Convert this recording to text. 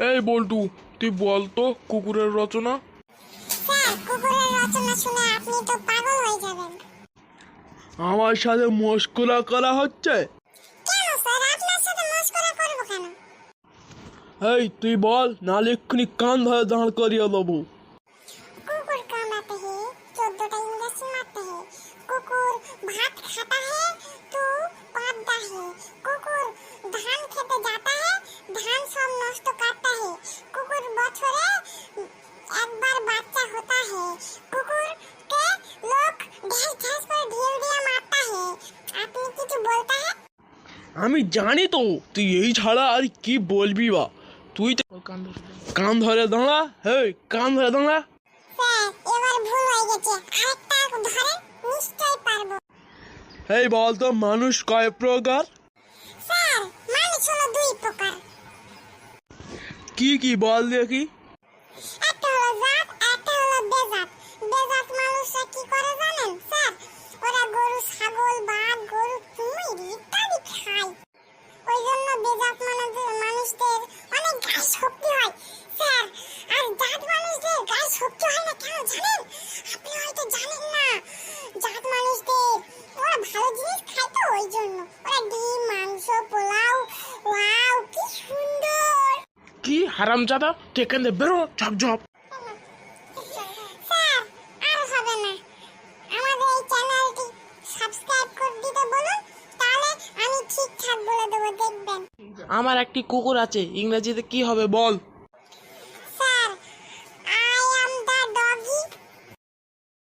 এই বল্টু, তুই বল তো কুকুরের রচনা। স্যার, কুকুরের রচনা শুনে আপনি তো পাগল হয়ে যাবেন। আমার সাথে মস্করা করা হচ্ছে? কেন স্যার, আপনার সাথে মস্করা করব কেন? এই তুই বল, নালে এক্ষুনি কান ধরে দাঁড় করিয়ে দেবো। कुकुर कामड़ाते हैं, 14টা इंजेक्शन मारते हैं। कुकुर भात खाता है तो पापता है। कुकुर धान खेते जाता है, धान सब नष्ट करता है। कुकुर बछरे একবার বাচ্চা होता है। कुकुर के लोग ढेस ढेस করে ঢিল দিয়ে মারता है। আপনি কিছু বলতে है? আমি জানি তো তুই এই ছাড়া আর কি বলবি বা। তুই তো কান ধরে দাঁড়া, হেই কান ধরে দাঁড়া। স্যার, এবার ভুল হয়ে গেছে, আরেকটা ধরে নিশ্চয়ই পারবো। এই বল তো মানুষ কয় প্রকার? স্যার, মানুষ হলো দুই প্রকার। কি কি বল দেখি। একটা হলো জাত, একটা হলো বেজাত। বেজাত মানুষরা কি করে জানেন স্যার? ওরা গরু, ছাগল, বাঘ, গরু, কুমির ইত্যাদি খায়। ওই জন্য বেজাত মানুষদের অনেক গায়ে শক্তি হয় স্যার। আর জাত মানুষদের গায়ে শক্তি হয় না কেন জানেন? আপনি হয়তো জানেন না। জাত মানুষদের ওরা ভালো জিনিস খায় তো ওই জন্য। ওরা ডিম, মাংস, পোলাও, ওয়াও কি সুন্দর। কি হারামজাদা, তুই এখান থেকে বেরো, ঝপ ঝপ। স্যার, আর হবে না। আমাদের এই চ্যানেলটি সাবস্ক্রাইব করে দিতে বলুন, তাহলে আমি ঠিকঠাক বলে দেবো, দেখবেন। আমার একটি কুকুর আছে, ইংরেজিতে কি হবে বল?